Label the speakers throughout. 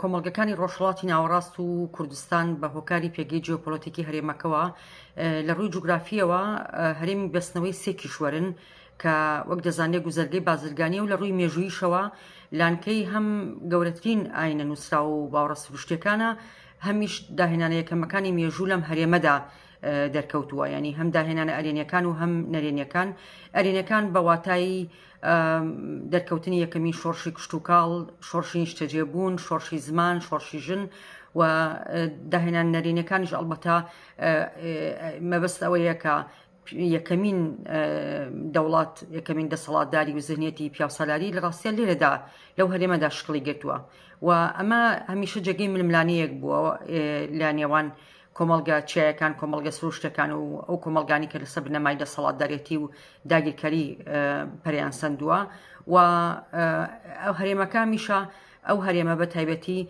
Speaker 1: کۆمەڵگەکانی ڕۆژهەڵاتی ناوەڕاست و کوردستان بە هۆکاری پێگەی جیۆپۆلیتیکی هەرێمەکەوە لە ڕووی جوگرافیەوە هەرێمی بەستنەوەی سێ کیشوەرن کە وەک دەزانێت گوزەرگەی بازرگانیە و لە ڕووی مێژوویشەوە لانکەی هەم گەورەترین ئاینە نووسرا و باوەڕە سروشتیەکانە هەمیش داهێنانە یەکەمەکانی مێژوو لەم هەرێمەدا دەرکەوتووە، ینی هەم داهێنانە ئەرێنیەکان و هەم نەرێنیەکان. ئەرێنیەکان بە واتای دەرکەوتنی یەکەمی شۆڕشی کشت و کاڵ، شۆڕشی نیشتەجێبوون، شۆڕشی زمان، شۆڕشی ژن و داهێنان نەرێنیەکانیش ئەڵبەتە مەبەست ئەوەیە کە یەکەمین دەوڵات یەکەمین دەسەڵاتداری و ذهنیەتی پیاوسالاری لە ڕاستیان لێرەدا لەو هەرێمەدا شکڵی گرتووە و ئەمە هەمیشە جێگەی ململانەیەک بووە لە نێوان کۆمەڵگە چیایەکان، کۆمەڵگە سروشتەکان و ئەو کۆمەلگانی کە لەسەر بنەمای دەسەڵاتدارێتی و داگیرکاری پەریان سەندووە و ئەو هەرێمەکە هەمیشە ئەو هەرێمە بە تایبەتی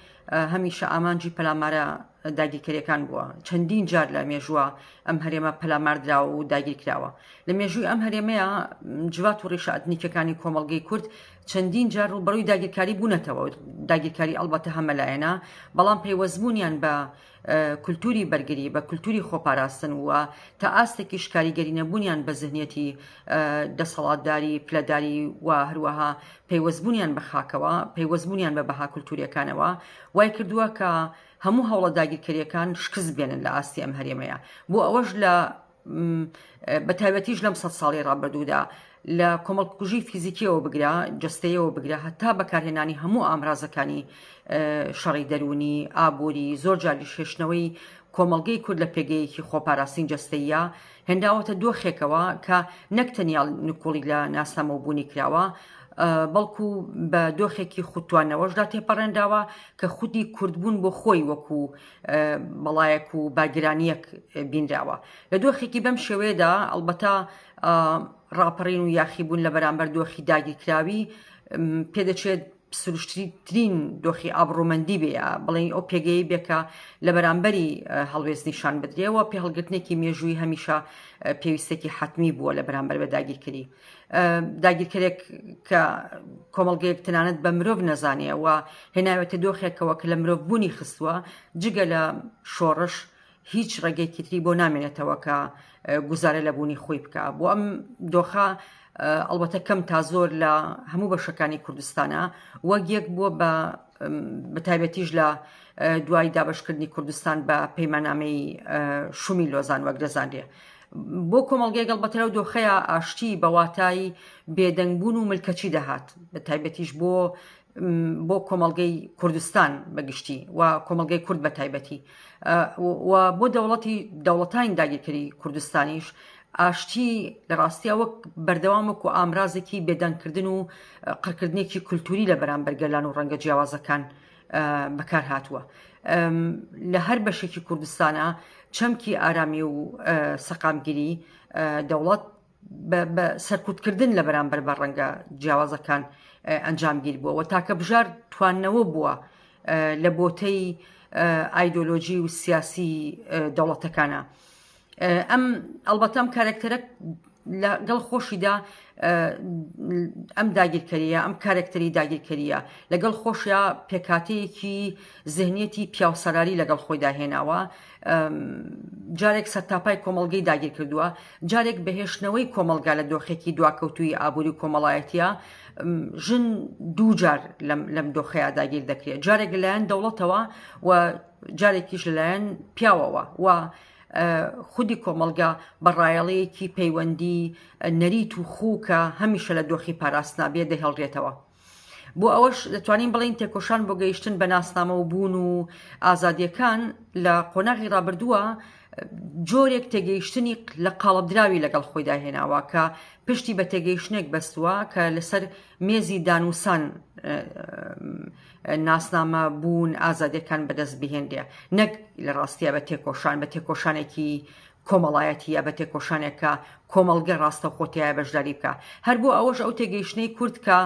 Speaker 1: هەمیشە ئامانجی پەلامارە داگیرکاریەکان بووە. چەندین جار لە مێژووە ئەم هەرێمە پەلاماردراوە و داگیرکراوە. لە مێژووی ئەم هەرێمەیە جوات و ڕێشە ئەتنیکەکانی کۆمەڵگەی کورد چەندین جار ڕوبەڕووی داگیرکاری بوونەتەوە. داگیرکاری ئەڵبەتە هەمەلایەنە، بەڵام پەیوەستبوونیان بە کولتوری بەرگری، بە کولتوری خۆپاراستن وە تا ئاستێکی شکاریگەری نەبوونیان بە ذهنیەتی دەسەڵاتداری پلەداری و هەروەها پەیوەستبوونیان بە خاکەوە، پەیوەستبوونیان بە بەها کولتوریەکانەوە وای کردووە کە هەموو هەوڵە داگیرکاریەکان شکست بێنن لە ئاستی ئەم هەرێمەیە. بۆ ئەوەش لە بەتایبەتیش لەم 100 ساڵی ڕابردوودا لە کۆمەڵکوژی فیزیکیەوە بگرە، جستەیەوە بگرە، هەتا بەکارهێنانی هەموو ئامرازەکانی شەڕی دەرونی، ئابووری، زۆر جاری شێشنەوەی کۆمەڵگەی کورد لە پێگەیەکی خۆپاراستنی جستەیە هێنداوەتە دۆخێکەوە کە نەک تەنیا نکۆڵی لە ناسنامەوەبوونی کراوە، بەڵکو بە دۆخێکی خودتوانەوەشدا تێپەڕێنداوە کە خودی کوردبوون بۆ خۆی وەکو بەڵایەک و باگرانیەک بینراوە. لە دۆخێکی بەم شێوەیەدا ئەڵبەتە ڕاپەڕین و یاخیبوون لە بەرامبەر دۆخی داگیرکراوی پێدەچێت سروشترین دۆخی ئابڕوومەندی بێ، بڵێن ئەو پێگەی بێکە لە بەرامبەری هەڵوێز نیشان بدرێەوە. پێهەڵگرتنێکی مێژووی هەمیشە پێویستێکی حتمی بووە لە بەرامبەر بە داگیرکاری. داگیرکارێک کە کۆمەڵگەیەک تەنانەت بە مرۆڤ نەزانێ و هێناوێتە دۆخێکەوە کە لە مرۆڤبوونی خستووە، جگە لە شۆڕش هیچ ڕێگەیەکی تری بۆ نامێنێتەوە کە گوزارە لە بوونی خۆی بکە. بۆ ئەم دۆخە ئەڵبەتە کەم تا زۆر لە هەموو بەشەکانی کوردستانە وەک یەک بووە بە تایبەتیش لە دوای دابەشکردنی کوردستان بە پەیماننامەی شومی لۆزان وەک دەزانرێ. بۆ کۆمەڵگەی گەڵبەتە لەو دۆخەیە ئاشتی بە واتای بێدەنگبوون و ملکەچی دەهات، بە تایبەتیش بۆ کۆمەڵگەی کوردستان بەگشتی و کۆمەڵگەی کورد بە تایبەتی و بۆ دەوڵەتانی داگیرکاری کوردستانیش ئاشتی لە ڕاستیە وەک بەردەوام وەکو ئامرازێکی بێدەنگکردن و قڕکردنێکی کولتوری لە بەرامبەر گەلان و ڕەنگە جیاوازەکان بەکار هاتووە. لە هەر بەشێکی کوردستانە چەمکی ئارامی و سەقامگیری دەوڵەت بە سەرکوتکردن لە بەرامبەر بە ڕەنگە جیاوازەکان ئەنجامگیر بووە و تاکە بژار تواننەوە بووە لە بۆتەی ئایدۆلۆژی و سیاسی دەوڵەتەکانە. ئەم ئەڵبەتە ئەم کارکتەرە لەگەڵ خۆشیدا ئەم داگیرکاریە، ئەم کارکتەری داگیرکاریە لەگەڵ خۆشیە پێکاتەیەکی ذهنیەتی پیاوسەراری لەگەڵ خۆی داهێناوە، جارێک سەرتاپای کۆمەڵگەی داگیر کردووە، جارێک بەهێشتنەوەی کۆمەلگا لە دۆخێکی دواکەوتووی ئابووری کۆمەڵایەتیە ژن دوو جار لەم دۆخەیە داگیر دەکرێت، جارێک لەلایەن دەوڵەتەوە و جارێکیش لەلایەن پیاوەوە و خودی کۆمەلگا بەڕایەڵەیەکی پەیوەندی نەریت و خووکە هەمیشە لە دۆخی پاراستنابێ دەهێڵرێتەوە. بۆ ئەوەش دەتوانین بڵین تێکۆشان بۆ گەیشتن بە ناسنامە و بوون و ئازادیەکان لە قۆناغی ڕابردووە جۆرێک تێگەیشتنی لە قاڵبدراوی لەگەڵ خۆی داهێناوە کە پشتی بە تێگەیشتنێک بەستووە کە لەسەر مێزی دانووسان ناسنامە بوون ئازادیەکان بەدەست بهێنرێ، نەک لە ڕاستیە بە تێکۆشانێکی کۆمەڵایەتی یا بە تێکۆشانێکە کۆمەڵگە ڕاستە خۆتیایە بەشداری بکە. هەر بۆ ئەوەش ئەو تێگەیشتنەی کورد کە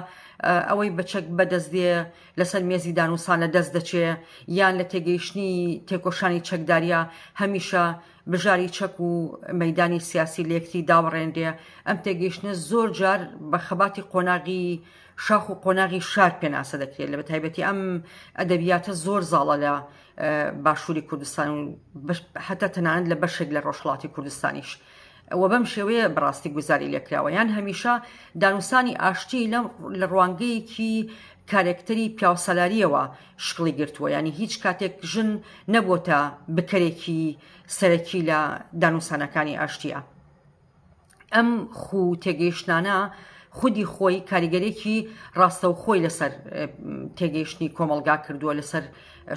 Speaker 1: ئەوەی بەچەک بەدەستدێ لەسەر مێزی دانووسان لە دەست دەچێ یان لە تێگەیشتنی تێکۆشانی چەکداریە هەمیشە بژاری چەک و مەیدانی سیاسی لە یەکتری داوەڕێنرێ. ئەم تێگەیشتنە زۆر جار بە خەباتی قۆناغی شاخ و قۆناغی شار پێناسە دەکرێت لە بەتایبەتی ئەم ئەدەبیاتە زۆر زاڵە لە باشووری کوردستان و حتا تەنانەت لە بەشێک لە ڕۆژهەڵاتی کوردستانیش و بەم شێوەیە بەڕاستی گوزاری لێکراوە یان هەمیشە دانووسانی ئاشتی لە ڕوانگەیەکی کارێکتەری پیاوسەلاریەوە شکڵی گرتووە ینی هیچ کاتێک ژن نەبووتە بکەرێکی سەرەکی لە دانووسانەکانی ئاشتیە ئەم خوو تێگەیشتانە خودی خۆی کاریگەرێکی ڕاستەوخۆی لەسەر تێگەیشتنی کۆمەلگا کردووە لەسەر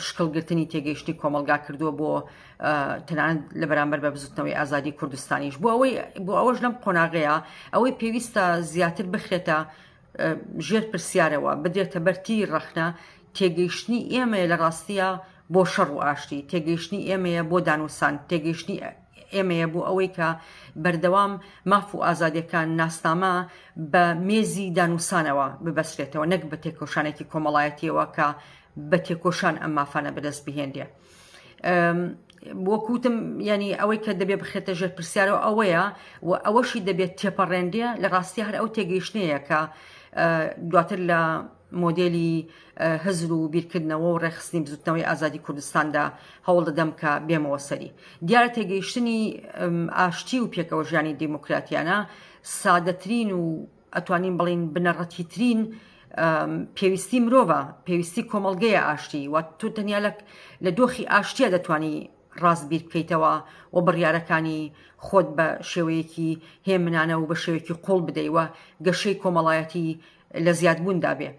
Speaker 1: شکڵگرتنی تێگەیشتنی کۆمەلگا کردووە بۆ تەنانەت لە بەرامبەر بە بزوتنەوەی ئازادی کوردستانیش بۆ ئەوەش لەم قۆناغەیە ئەوەی پێویستە زیاتر بخرێتە ژێر پرسیارەوە بدرێتە بەرتی ڕەخنە تێگەیشتنی ئێمەیە لە ڕاستیە بۆ شەڕ و ئاشتی تێگەیشتنی ئێمەیە بۆ دانووسان تێگەیشتنی ئێمەیە بۆ ئەوەی کە بەردەوام ماف و ئازادیەکان ناسنامە بە مێزی دانووسانەوە ببەسرێتەوە نەک بە تێکۆشانێکی کۆمەڵایەتیەوە کە بە تێکۆشان ئەم مافانە بەدەست بهێنرێ وەکوتم ینی ئەوەی کە دەبێت بخێتە ژێر پرسیارەوە ئەوەیە و ئەوەشی دەبێت تێپەڕێنرێ لە ڕاستی هەر ئەو تێگەیشتنەیە کە دواتر لە مۆدێلی هەزر و بیرکردنەوە و ڕێخستنی بزوتنەوەی ئازادی کوردستاندا هەوڵ دەدەم کە بێمەوە سەری دیارە تێگەیشتنی ئاشتی و پێکەوە ژیانی دیموکراتیانە سادەترین و ئەتوانین بڵین بنەڕەتیترین پێویستی مرۆڤە پێویستی کۆمەڵگەیە ئاشتی و تۆ تەنیا لە دۆخی ئاشتیە دەتوانی ڕاست بیر بکەیتەوە و بڕیارەکانی خۆت بە شێوەیەکی هێمنانە و بە شێوەیەکی قوڵ بدەیوە گەشەی کۆمەڵایەتی لە زیادبووندا بێ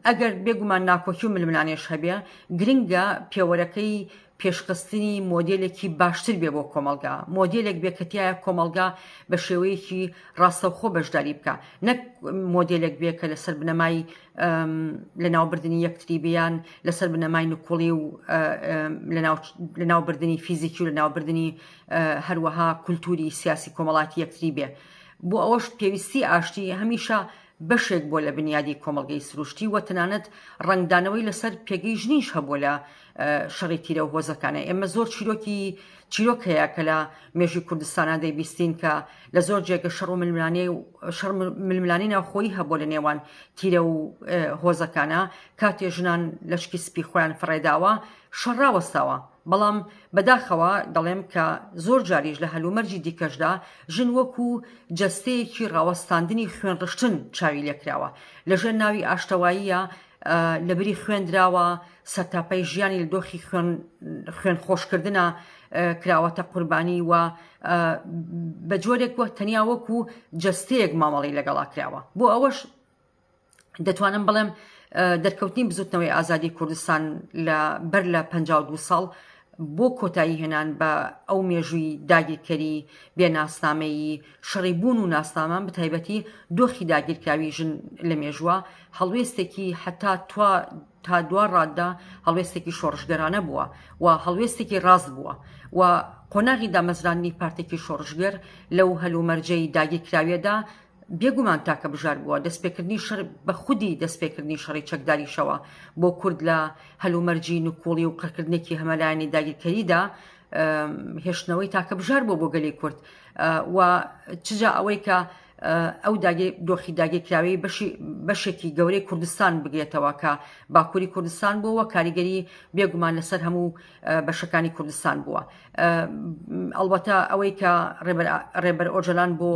Speaker 1: ئەگەر بێگومان ناکۆکی و ململانێش هەبێ گرنگە پێوەرەکەی پێشکەستنی مۆدێلێکی باشتر بێ بۆ کۆمەلگا مۆدێلێک بێکەتیایە کۆمەلگا بە شێوەیەکی ڕاستەوخۆ بەشداری بکە نەک مۆدێلێک بێ کە لەسەر بنەمای لە ناوبردننی یەکتری بیان لەسەر بنەمای نکۆڵی و لە ناوبردننی فیزیکی و لە ناوبردننی هەروەها کولتوری سیاسی کۆمەڵاتی یەکتری بێ بۆ ئەوەش پێویستی ئاشتی هەمیشە بەشێک بۆ لە بنیادی کۆمەڵگەی سروشتی و تەنانەت ڕنگدانەوەی لەسەر پێگەی ژنیش هەبووە لە شەڕی تیرە و هۆزەکانە ئێمە زۆر چیرۆک هەیە کە لە مێژوی کوردستانە دەیبیستین کە لە زۆر جێگە شەڕ و ململانی ناوخۆیی هەبووە لە نێوان تیرە و هۆزەکانە کاتێ ژنان لەشکی سپی خۆیان فڕێداوە شەڕاوەستاوە بەڵام بەداخەوە دەڵێم کە زۆر جاریش لە هەلومەرجی دیکەشدا ژن وەکو جەستەیەکی ڕاوەستاندنی خوێنڕشتن چاوی لێکراوە لەژێر ناوی ئاشتەواییە لەبری خوێندراوە سەرتاپەی ژیانی لە دۆخی خوێن خۆشکردنە کراوەتە قوربانی و بە جۆرێک وە تەنیا وەکو جەستەیەک مامەڵی لەگەڵا کراوە بۆ ئەوەش دەتوانم بڵێم دەرکەوتنی بزوتنەوەی ئازادی کوردستان بەر لە 52 ساڵ بۆ کۆتایی هێنان بە ئەو مێژووی داگیرکەری بێناسنامەیی شەڕیبوون و ناسنامان بەتایبەتی دۆخی داگیرکراوی ژن لە مێژووە هەڵوێستێکی حتا تا دوار ڕاددا هەڵوێستێکی شۆڕشگەرانە بووە و هەڵوێستێکی ڕاست بووە و قۆناغی دامەزرانی پارتێکی شۆڕشگەر لەو هەلومەرجەی داگیرکراویەدا بێگومان تاکە بژار بووە دەستپێکردنی شەڕ بە خودی دەستپێکردنی شەڕی چەکداریشەوە بۆ کورد لە هەلومەرجی نکۆڵی و قڕکردنێکی هەمەلایانی داگیرکەریدا هێشتنەوەی تاکە بژار بۆ گەلی کورد و چجا ئەوەی کە ئەو دۆخی داگیرکراوی بەشێکی گەورەی کوردستان بگرێتەوە کە باکووری کوردستان بووە کاریگەری بێگومان لەسەر هەموو بەشەکانی کوردستان بووە ئەڵبەتە ئەوەی کە ڕێبەر ئۆجەلان بۆ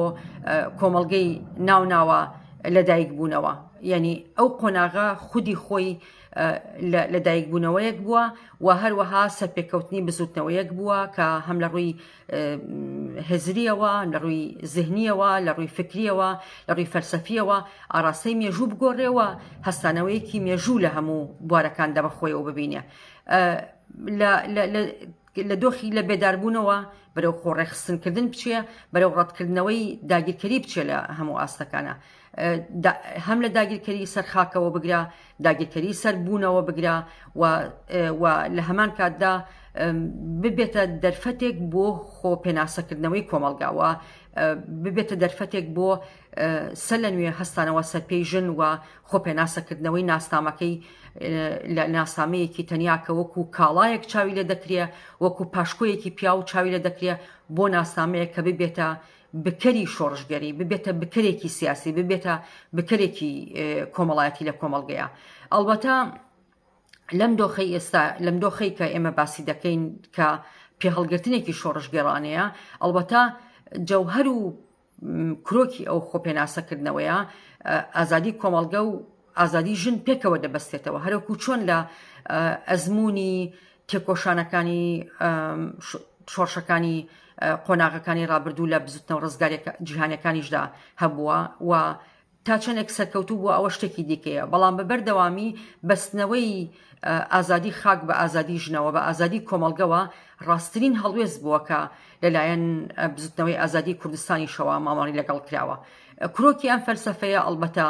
Speaker 1: کۆمەڵگەی ناوناوە لەدایک بوونەوە یعنی ئەو قۆناغا خودی خۆی لەدایک بوونەوەیەک بووە و هەروەها سەرپێکەوتنی بزوتنەوەیەک بووە کە هەم لە ڕووی هێزریەوە لە ڕووی زهنیەوە لە ڕووی فکریەوە لە ڕووی فەلسەفیەوە ئاراستەی مێژوو بگۆڕێەوە هەستانەوەیەکی مێژوو لە هەموو بوارەکاندا بەخۆیەوە ببینێ لە دۆخی لە بێداربوونەوە بەرەو خۆڕێخستنکردن بچێ بەرەو ڕەتکردنەوەی داگیرکەری بچێ لە هەموو ئاستەکانە هەم لە داگیرکەری سەرخاکەوە بگرا داگیرکەری سەربوونەوە بگرا و لە هەمان کاتدا ببێتە دەرفەتێک بۆ خۆ پێناسەکردنەوەی کۆمەلگاوە ببێتە دەرفەتێک بۆ سەر لە نوێ هەستانەوە سەرپێی ژن و خۆ پێناسەکردنەوەی ناسنامەکەی لە ناسنامەیەکی تەنیاکە وەکو کاڵایەک چاوی لێ دەکرێ وەکو پاشکۆیەکی پیا و چاوی لێ دەکرێ بۆ ناسنامەیە کە ببێتە بکەری شۆڕژگەری، ببێتە بکەرێکی سیاسی، ببێتە بکەرێکی کۆمەڵایەتی لە کۆمەڵگەیە. ئەڵبەتە لەم دۆخەی ئێستا لەم دۆخەی کە ئێمە باسی دەکەین کە پێهەڵگرتنێکی شۆڕژگەڕانەیە، ئەڵبەتە جەوهەر و کرۆکی ئەو خۆپێناسەکردنەوەیە ئازادی کۆمەڵگە و ئازادی ژن پێکەوە دەبەستێتەوە، هەرەکو چۆن لە ئەزمموی تێکۆشانەکانی شۆڕشەکانی قۆناغەکانی ڕابردوو لە بزوتنەوە ڕزگاری جیهانەکانیشدا هەبووە و تا چەندێک سەرکەوتوو بووە ئەوە شتێکی دیکەیە، بەڵام بەبەردەوامی بەستنەوەی ئازادی خاک بە ئازادی ژنەوە بە ئازادی کۆمەڵگەوە ڕاستترین هەڵوێز بووە کە لەلایەن بزوتنەوەی ئازادی کوردستانی شەوە مامەڵی لەگەڵ کراوە. کرۆکی ئەم فەلسەفەیە ئەڵبەتە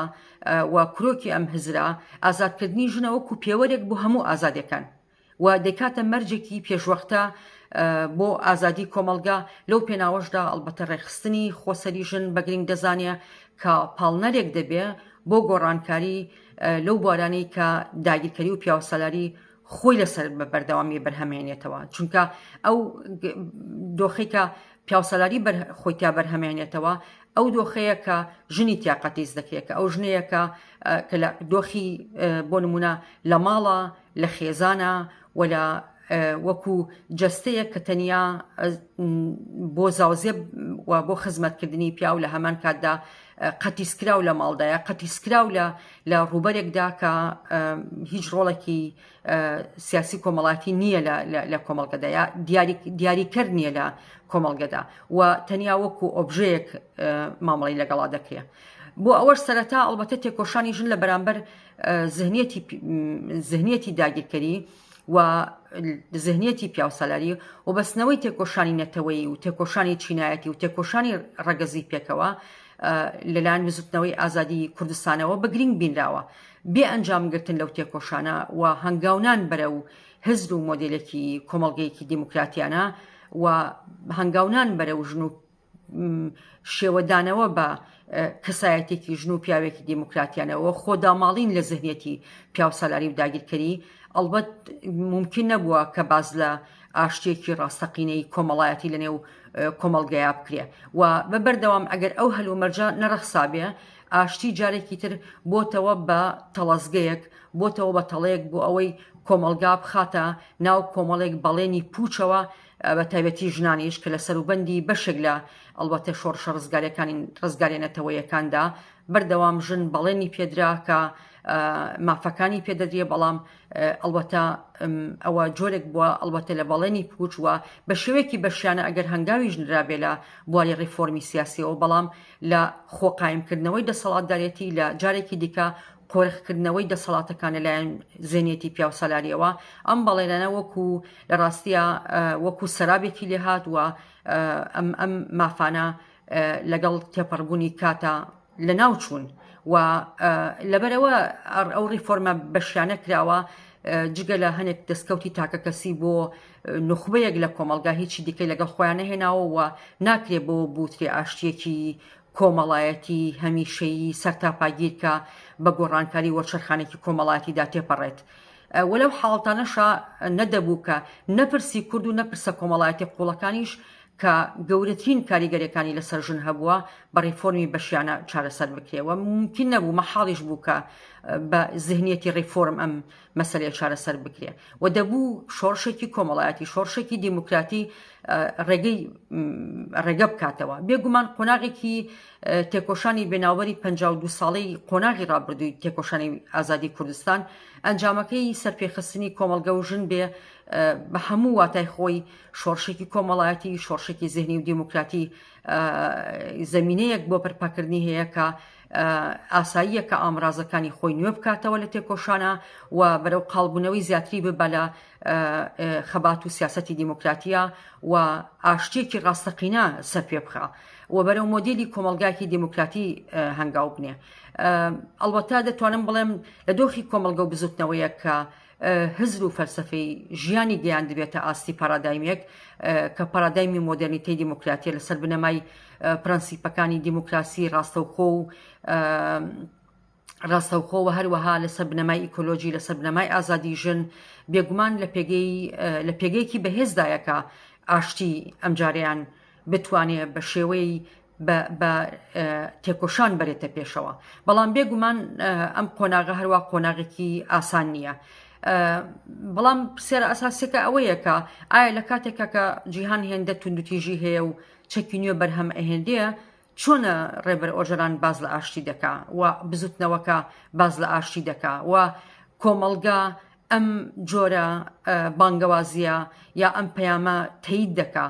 Speaker 1: و کرۆکی ئەم هزرا ئازادکردنی ژنە وەکو پێوەرێک بۆ هەموو ئازادەکان و دەکاتە مەرجێکی پێشوەختە بۆ ئازادی کۆمەڵگا. لەو پێناوەشدا ئەڵبەتە ڕێخستنی خۆسەری ژن بە گرنگ دەزانێ کە پاڵنەرێک دەبێ بۆ گۆڕانکاری لەو بوارانەی کە داگیرکەری و پیاوەسەلاری خۆی لەسەر بە بەردەوامی بەرهەمێنێتەوە، چونکە ئەو دۆخەی کە پیاوەسەلاری خۆی تا بەرهەمێنێتەوە ئەو دۆخەیە کە ژنی تیاقەتیز دەکرێت، کە ئەو ژنەیە کە لە دۆخی بۆ نمونە لە ماڵە لە خێزانە و لە وەکو جەستەیە کە تەنیا بۆ زاوزێب و بۆ خزمەتکردنی پیاو لە هەمان کاتدا قەتیسکراو لە ماڵدایە، قەتیسکراو لە ڕوبەرێکدا کە هیچ ڕۆڵێکی سیاسی کۆمەڵاتی نییە لە کۆمەڵگەدایە، دیاریکەر نییە لە کۆمەڵگەدا و تەنیا وەکو ئۆبژەیەک مامەڵی لەگەڵا دەکرێت. بۆ ئەوەش سەرەتا ئەڵبەتە تێکۆشانی ژن لە بەرامبەر زهنیەتی داگیرکەری و زهنیەتی پیاوەسەلاری و بەستنەوەی تێکۆشانی نەتەوەیی و تێکۆشانی چینایەتی و تێکۆشانی ڕەگەزی پێکەوە لەلایەن بزوتنەوەی ئازادی کوردستانەوە بە گرنگ بینراوە. بێ ئەنجامگرتن لەو تێکۆشانە و هەنگاونان بەرە و هزر و مۆدێلێکی کۆمەڵگەیەکی دیموکراتیانە و هەنگاونان بەرە و ژن و شێوەدانەوە بە کەسایەتێکی ژن و پیاوێکی دیموکراتیانەوە خۆداماڵین لە زەهنیەتی پیاوەسەلاری و داگیرکەری، ئەڵبەت ممکن نەبووە کە باز لە ئاشتێکی ڕاستەقینەی کۆمەڵایەتی لە نێو کۆمەڵگەیا بکرێ و بەبەردەوام ئەگەر ئەو هەلومەرجە نەرەخسابێ ئاشتی جارێکی تر بۆتەوە بە تەڵەزگەیەک، بۆتەوە بە تەڵەیەک بۆ ئەوەی کۆمەلگا بخاتە ناو کۆمەڵێک بەڵێنی پوچەوە بە تایبەتی ژنانیش کە لە سەروبەندی بەشێک لە ئەڵبەتە شۆڕشە ڕزگارێنەتەوەیەکاندا بەردەوام ژن بەڵێنی پێدرا کە مافەکانی پێدەدرێ، بەڵام ئەڵبەتە ئەوە جۆرێک بووە ئەڵبەتە لە بەڵێنی پوچوە بە شێوەیەکی بەشیانە ئەگەر هەنگاوی ژنرابێ لە بواری ڕیفۆرمی سیاسیەوە، بەڵام لە خۆقایمکردنەوەی دەسەڵاتدارێتی لە جارێکی دیکە قۆرخکردنەوەی دەسەڵاتەکان لەلایەن زێنێتی پیاوەسەلاریەوە ئەم بەڵێنانە وەکو لە ڕاستیە وەکو سەرابێکی لێهات و ئەم مافانە لەگەڵ تێپەڕبوونی کاتە لە ناوچوون و لەبەرەوە ئەو ڕیفۆرمە بەشیانە کراوە جگە لە هەنێک دەستکەوتی تاکە کەسی بۆ نخبەیەک لە کۆمەڵگا هیچی دیکەی لەگەڵ خۆیان نەهێناوە و ناکرێت بۆ بوترێ ئاشتیەکی کۆمەڵایەتی هەمیشەیی سەرتاپاگیرکە بە گۆڕانکاری وەرچەرخانێکی کۆمەڵایەتیدا تێپەڕێت. وەلەو حاڵتانەشە نەدەبوو کە نەپرسی کورد و نەپرسە کۆمەڵایەتی قوڵەکانیش کە گەورەترین کاریگەریەکانی لەسەر ژن هەبووە بە ڕیفۆرمی بەشیانە چارەسەر بکرێەوە. ممکن نەبوو مەحاڵیش بوو کە بە زهنیەتی ڕیفۆرم ئەم مەسەلەیە چارەسەر بکرێ و دەبوو شۆڕشێکی کۆمەڵایەتی شۆڕشێکی دیموکراتی ڕێگە بکاتەوە. بێگومان قۆناغێکی تێکۆشانی بێناوبەری 52 ساڵەی قۆناغی ڕابردووی تێکۆشانی ئازادی کوردستان ئەنجامەکەی سەرپێخستنی کۆمەڵگە و ژن بێ بە هەموو واتای خۆی شۆڕشێکی کۆمەڵایەتی شۆڕشێکی زێنی و دیموکراتی زەمینەیەک بۆ پەرپاکردنی هەیە کە ئاساییە کە ئامرازەکانی خۆی نوێ بکاتەوە لە تێکۆشانە و بەرەو قاڵبوونەوەی زیاتری ببە لە خەبات و سیاسەتی دیموکراتیە و ئاشتێکی ڕاستەقینە سەر پێ بخە و بەرەو مۆدێلی کۆمەلگاکی دیموکراتی هەنگاو بنێ. ئەڵبەتە دەتوانم بڵێم لە دۆخی کۆمەلگە و بزوتنەوەیە کە هزر و فەلسەفەی ژیانی گەیان دەبێتە ئاستی پارادایمێک کە پارادایمی مۆدرنیتەی دیموکراتیە لەسەر بنەمای پرەنسیپەکانی دیموکراسی ڕاستەوخۆ و هەروەها لەسەر بنەمای ئیکۆلۆژی لەسەر بنەمای ئازادی ژن بێگومان لە پێگەیەکی بەهێزدایەکە ئاشتی ئەمجاریان بتوانێت بە شێوەی بە تێکۆشان بەرێتە پێشەوە. بەڵام بێگومان ئەم قۆناغە هەروە قۆناغێکی ئاسان نییە. بەڵام پرسیارە ئاساسیەکە ئەوەیە کە ئایا لە کاتێکە کە جیهان هێندە توندوتیژی هەیە و چەکی نوێ بەرهەم ئەهێندەیە چۆنە ڕێبەر ئۆژەلان باز لە ئاشتی دەکا و بزوتنەوەکە باز لە ئاشتی دەکا و کۆمەڵگا ئەم جۆرە بانگەوازیە یا ئەم پەیامە تەیید دەکا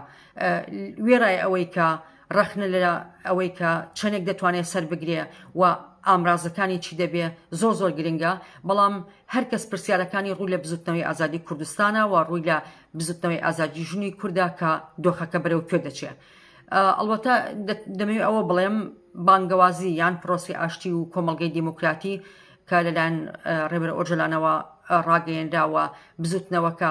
Speaker 1: وێڕای ئەوەی کە ڕەخنە لە ئەوەی کە چەندێک دەتوانێت سەر بگرێ و ئامرازەکانی چی دەبێ زۆر گرنگە. بەڵام هەرکەس پرسیارەکانی ڕووی لە بزوتنەوەی ئازادی کوردستانە و ڕووی لە بزوتنەوەی ئازادی ژنی کووردا کە دۆخەکە بەرەو کوێ دەچێت. ئەڵبەتە دەمەوێت ئەوە بڵێم بانگەوازی یان پرۆسی ئاشتی و کۆمەڵگەی دیموکراتی کە لەلایەن ڕێبەر ئۆژەلانەوە ڕاگەیەنداوە بزوتنەوەکە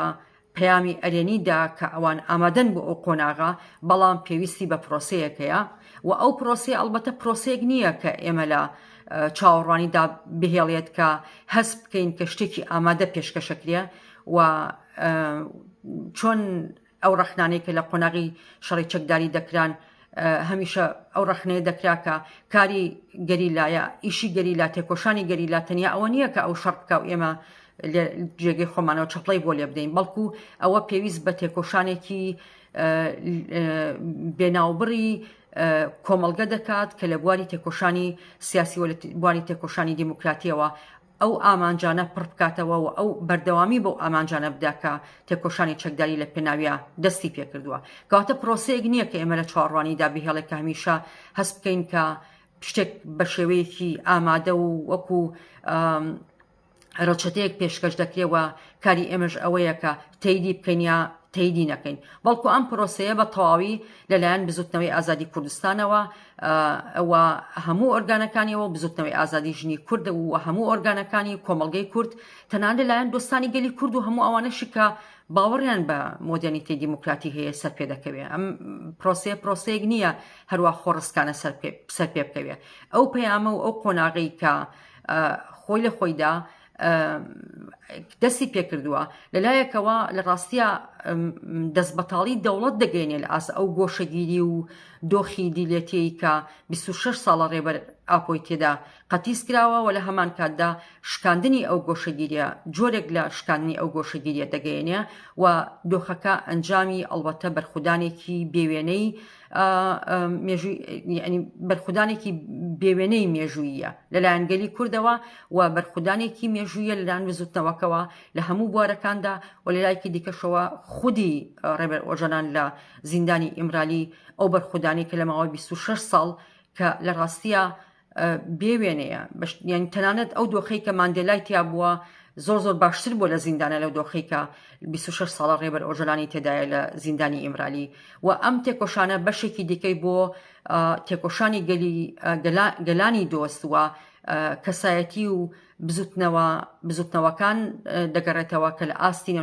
Speaker 1: پەیامی ئەرێنیدا کە ئەوان ئامادەن بۆ ئەو قۆناغا، بەڵام پێویستی بە پرۆسەیەکەیە و ئەو پرۆسی ئەڵبەتە پرۆسەیەک نییە کە ئێمە لە چاوەڕوانیدا بهێڵێت کە هەست بکەین کە شتێکی ئامادە پێشکەشەکرێ و چۆن ئەو ڕەخنانەی کە لە قۆناغی شەڕی چەکداری دەکران هەمیشە ئەو ڕەخنەیە دەکرا کە کاری گەریلایە ئیشی گەریلا تێکۆشانی گەریلا تەنیا ئەوە نییە کە ئەو شەڕ بکە و ئێمە جێگەی خۆمانەوە چەپڵی بۆ لێ بدەین، بەڵکو ئەوە پێویست بە تێکۆشانێکی بێناوبڕی کۆمەڵگە دەکات کە لە بواری تێکۆشانی سیاسی و لە بواری تێکۆشانی دیموکراتیەوە ئەو ئامانجانە پڕ بکاتەوە و ئەو بەردەوامی بۆ ئامانجانە بداکە تێکۆشانی چەکداری لە پێناویە دەستی پێکردووە. کەواتە پرۆسەیەک نییە کە ئێمە لە چاوەڕوانیدا بهێڵێک کە هەمیشە هەست بکەین کە شتێک بە شێوەیەکی ئامادە و وەکو ڕەچەتەیەک پێشکەش دەکرێەوە کاری ئێمەش ئەوەیە کە تەیدی بکەین یا تەیدی نەکەین، بەڵکو ئەم پرۆسەیە بە تەواوی لەلایەن بزوتنەوەی ئازادی کوردستانەوە ئەوە هەموو ئۆرگانەکانیەوە بزوتنەوەی ئازادی ژنی کورد و هەموو ئۆرگانەکانی کۆمەڵگەی کورد تەنانەت لەلایەن دۆستانی گەلی کورد و هەموو ئەوانەشی کە باوەڕیان بە مۆدرنیتەی دیموکراتی هەیە سەر پێ دەکەوێت. ئەم پرۆسەیەک نییە هەروە خۆڕستکانە سەر پێ بکەوێت. ئەو پەیامە و ئەو قۆناغی کە خۆی لە خۆیدا دەستی پێکردووە لەلایەکەوە لە ڕاستیە دەستبەتاڵی دەوڵەت دەگەێنێت لە ئاس ئەو گۆشەگیری و دۆخی دیلێتەیە کە 26 ساڵە ڕێبەر ئاپۆی تێدا قەتیس کراوە و لە هەمان کاتدا شکاندنی ئەو گۆشەگیریە جۆرێک لە شکاندنی ئەو گۆشەگیریە دەگەێنێ و دۆخەکە ئەنجامی ئەڵبەتە بەرخودانێکی بێوێنەی بەرخودانێکی بێوێنەی مێژوویە لەلایەن گەلی کوردەوە و بەرخودانێکی مێژوویە لەلایەن بزوتنەوەکەوە لە هەموو بوارەکاندا و لە لایەکی دیکەشەوە خودی ڕێبەر ئۆژەلان لە زیندانی ئیمرالی ئەو بەرخودانی کە لە ماوەی 26 ساڵ کە لە ڕاستیە بێوێنەیە یعنی تەنانەت ئەو دۆخەی کە ماندێلای تیا بووە زۆر باشتر بووە لە زیندانە لەو دۆخەی کە 26 ساڵە ڕێبەر ئۆژەلانی تێدایە لە زیندانی ئیمرالی و ئەم تێکۆشانە بەشێکی دیکەی بۆ تێکۆشانی گەلانی دۆستوە کەسایەتی و بزوتنەوەکان دەگەڕێتەوە کە لە ئاستی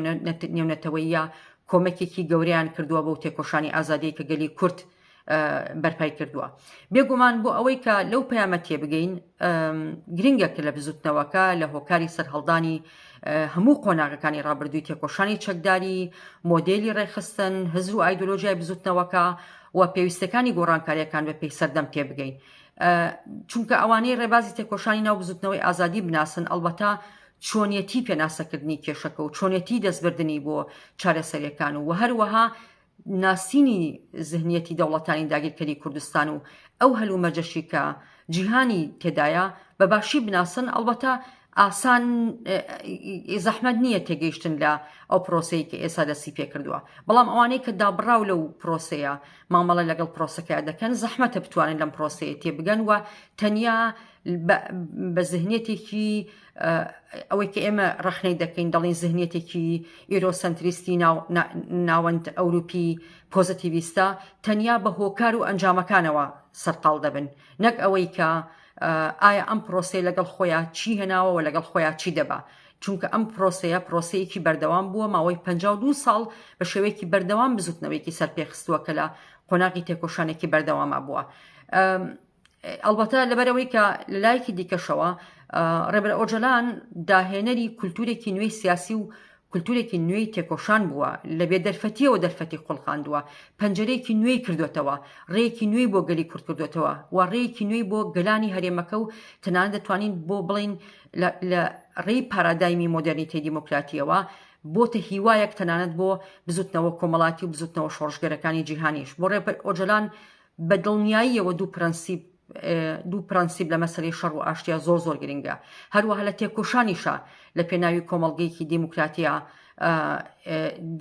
Speaker 1: نێونەتەوەیە کۆمەکێکی گەوریان کردووە بۆ تێکۆشانی ئازادی کە گەلی کورد بەرپای کردووە. بێگومان بۆ ئەوەی کە لەو پەیامە تێبگەین گرنگە کە لە بزوتنەوەکە لە هۆکاری سەرهەڵدانی هەموو قۆناغەکانی ڕابردووی تێکۆشانی چەکداری مۆدێلی ڕێخستن هزر و ئایدۆلۆژیای بزوتنەوەکە و پێویستەکانی گۆڕانکاریەکان بە پێی سەردەم تێبگەین، چونکە ئەوانەی ڕێبازی تێکۆشانی ناو بزوتنەوەی ئازادی بناسن ئەڵبەتە چۆنیەتی پێناسەکردنی کێشەکە و چۆنیەتی دەستبردننی بۆ چارەسەریەکان و هەروەها ناسینی زهنیەتی دەوڵەتانی داگیرکەری کوردستان و ئەو هەلومەرجەشی کە جیهانی تێدایە بە باشی بناسن. ئەڵبەتە ئاسان زەحمەت نییە تێگەیشتن لە ئەو پرۆسەی کە ئێستا دەستی پێکردووە، بەڵام ئەوانەی کە دابڕاو لەو پرۆسەیە مامەڵە لەگەڵ پرۆسەکە دەکەن زەحمەتە بتوانن لەم پرۆسەیە تێبگەن و تەنیا بە زهنیەتێکی ئەوەی کە ئێمە ڕەخنەی دەکەین دەڵین زهنیەتێکی ئیرۆسەنتریستی ناوەند ئەوروپی پۆزتیڤیستە تەنیا بە هۆکار و ئەنجامەکانەوە سەرقاڵ دەبن، نەک ئەوەی کە ئایا ئەم پرۆسەی لەگەڵ خۆیان چی هێناوە و لەگەڵ خۆیان چی دەبا، چونکە ئەم پرۆسەیەکی بەردەوام بووە ماوەی 52 ساڵ بە شێوەیەکی بەردەوام بزوتنەوەیکی سەرپێخستووە کە لە قۆناغی تێکۆشانێکی بەردەوامە بووە. ئەڵبەتە لەبەرەوەی کە لەلایەکی دیکەشەوە ڕێبەر ئۆژەلان داهێنەری کولتورێکی نوێی سیاسی و کولتورێکی نوێی تێکۆشان بووە لە بێدەرفەتیەوە دەرفەتی قوڵقاندووە پەنجەرەیەکی نوێی کردوێتەوە ڕێیەکی نوێی بۆ گەلی کورد کردوێتەوە و ڕێیەکی نوێی بۆ گەلانی هەرێمەکە و تەنانەت دەتوانین بۆ بڵین لە ڕێی پارادایمی مۆدرنیتەی دیموکراتیەوە بۆتە هیوایەک تەنانەت بۆ بزوتنەوە کۆمەڵاتی و بزوتنەوە شۆڕژگەرەکانی جیهانیش بۆ ڕێبەر ئۆجەلان بە دڵنیاییەوە دوو پرەنسیب لە مەسەلەی شەڕ و ئاشتیا زۆر گرنگە هەروەها لە تێکۆشانیشە لە پێناوی کۆمەڵگەیەکی دیموکراتیە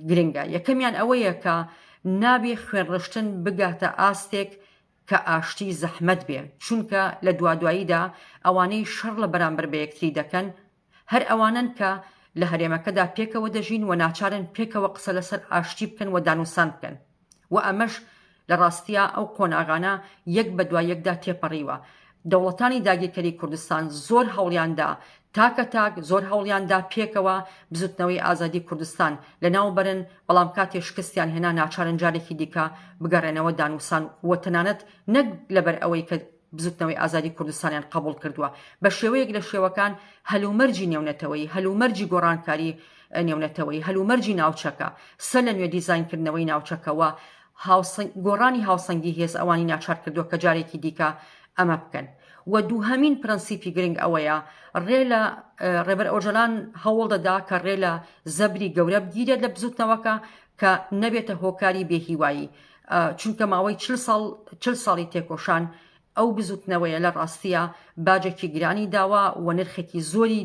Speaker 1: گرنگە یەکەمیان ئەوەیە کە نابێ خوێنڕشتن بگاتە ئاستێک کە ئاشتی زەحمەت بێ چونکە لە دواییدا ئەوانەی شەڕ لە بەرامبەر بە یەکتری دەکەن هەر ئەوانن کە لە هەرێمەکەدا پێکەوە دەژین و ناچارن پێکەوە قسە لەسەر ئاشتی بکەن و دانووسان بکەن و ئەمەش لە ڕاستیە ئەو قۆناغانە یەک بە دوای یەکدا تێپەڕیوە دەوڵەتانی داگیرکەری کوردستان زۆر هەوڵیاندا تاکە تاک زۆر هەوڵیاندا پێکەوە بزوتنەوەی ئازادی کوردستان لە ناوبەرن بەڵام کاتێ شکستیان هێنا ناچارن جارێکی دیکە بگەڕێنەوە دانووسان و تەنانەت نەک لەبەر ئەوەی کە بزوتنەوەی ئازادی کوردستانیان قبول کردووە بە شێوەیەک لە شێوەکان هەلومەرجی نێونەتەوەی هەلومەرجی گۆڕانکاری نێونەتەوەی هەلومەرجی ناوچەکە سەر لە نوێ دیزاینکردنەوەی ناوچەکەوە گۆڕانی هاوسەنگی هێز ئەوانی ناچار کردووە کە جارێکی دیکە ئەمە بکەن و دووهەمین پرەنسیپی گرنگ ئەوەیە ڕێ لە ڕێبەر ئۆجەلان هەوڵ دەدا کە ڕێ لە زەبری گەورە بگیرێت لە بزوتنەوەکە کە نەبێتە هۆکاری بێهیوایی چونکە ماوەی 40 ساڵی تێکۆشان ئەو بزوتنەوەیە لە ڕاستیە باجێکی گرانی داوە و نرخێکی زۆری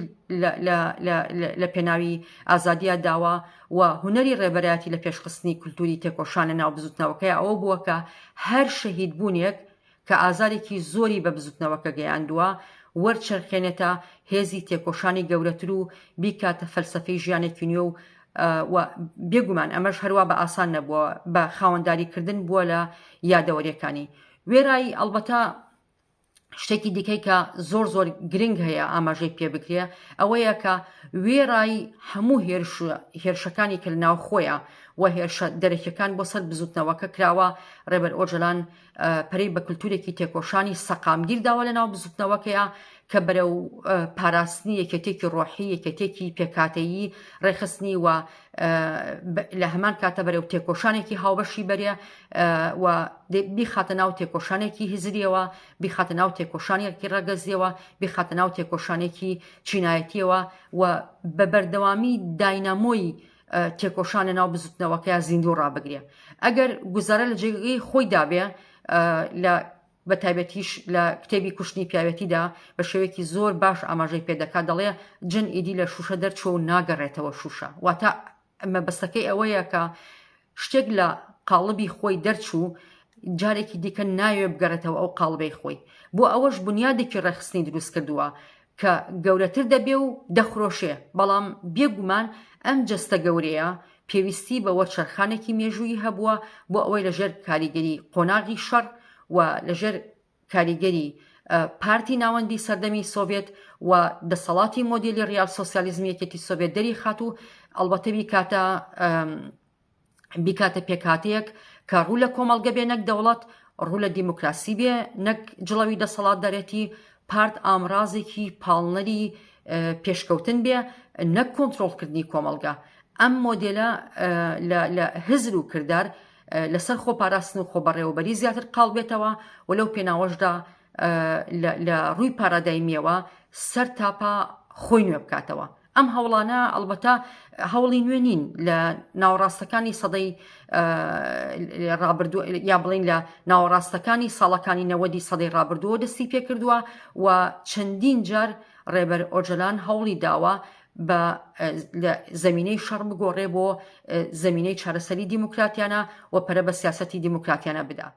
Speaker 1: لە پێناوی ئازادیە داوە و هونەری ڕێبەرایەتی لە پێشخستنی کولتوری تێکۆشانە ناو بزوتنەوەکەی ئەوە بووە کە هەر شەهید بوونێک کە ئازارێکی زۆری بە بزوتنەوەکە گەیاندووە وەرچەرخێنێتە هێزی تێکۆشانی گەورەتر و بیکاتە فەلسەفەی ژیانێکی نوێ و بێگومان ئەمەش هەروە بە ئاسان نەبووە بە خاوەنداریکردن بووە لە یادەوەریەکانی وێرایی ئەڵبەتە شتێکی دیکەی کە زۆر گرنگ هەیە ئاماژەی پێ بکرێ ئەوەیە کە وێرایی هەموو هێرشەکانی کە لە ناو خۆیە و هێرشە دەرەکیەکان بۆ سەر بزوتنەوەکە کراوە ڕێبەر ئۆجەلان پەرەی بە کولتورێکی تێکۆشانی سەقامگیر داوە لە ناو بزوتنەوەکەیە کە بەرەو پاراستنی یەکێتێکی ڕۆحی یەکێتێکی پێکاتەیی ڕێخستنی و لە هەمان کاتە بەرەو تێکۆشانێکی هاوبەشی بەرێ و بیخاتە ناو تێکۆشانێکی هزریەوە بیخاتە ناو تێکۆشانێکی ڕەگەزیەوە بیخاتە ناو تێکۆشانێکی چینایەتیەوە و بە بەردەوامی داینامۆی تێکۆشانە ناو بزوتنەوەکەیە زیندوو ڕابگرێ ئەگەر گوزارە لە جێگەی خۆی دابێ لە بە تایبەتیش لە کتێبی کوشتنی پیاوەتیدا بە شێوەیەکی زۆر باش ئاماژەی پێدەکات دەڵێ جن ئیدی لە شوشە دەرچۆ و ناگەڕێتەوە شوشە واتە مەبەستەکەی ئەوەیە کە شتێک لە قاڵبی خۆی دەرچوو جارێکی دیکە ناوێ بگەڕێتەوە ئەو قاڵبەی خۆی بۆ ئەوەش بنیادێکی ڕێخستنی دروست کردووە کە گەورەتر دەبێ و دەخرۆشێ بەڵام بێگومان ئەم جەستە گەورەیە پێویستی بە وەرچەرخانێکی مێژووی هەبووە بۆ ئەوەی لەژێر کاریگەری قۆناغی شەڕ و لەژێر کاریگەری پارتی ناوەندی سەردەمی سۆڤێت و دەسەڵاتی مۆدێلی ڕیال سۆسیالیزمی یەکێتی سۆڤێت دەری خات و ئەڵبەتە بیکاتە پێکاتەیەک کە ڕوو لە کۆمەڵگە بێ نەک دەوڵەت ڕوو لە دیموکراسی بێ نەک جڵەوی دەسەڵات دەرێتی پارت ئامرازێکی پاڵنەری پێشکەوتن بێ نەک کۆنتڕۆڵکردنی کۆمەڵگە ئەم مۆدێلە لە هزر و کردار لەسەر خۆپاراستن و خۆبەڕێوەبەری زیاتر قاڵ بێتەوە و لەو پێناوەشدا لە ڕووی پارادایمیەوە سەر تاپا خۆی نوێ بکاتەوە ئەم هەوڵانە ئەڵبەتە هەوڵی نوێ نین لە ناوەڕاستەکانی سەدەی ڕابردووە یا بڵین لە ناوەڕاستەکانی ساڵەکانی 90 سەدەی ڕابردووە دەستی پێ کردووە و چەندین جار ڕێبەر ئۆجەلان هەوڵی داوە بە زەمینەی شەڕ بگۆڕێ بۆ زەمینەی چارەسەری دیموکراتیانە و پەرە بە سیاسەتی دیموکراتیانە بدا.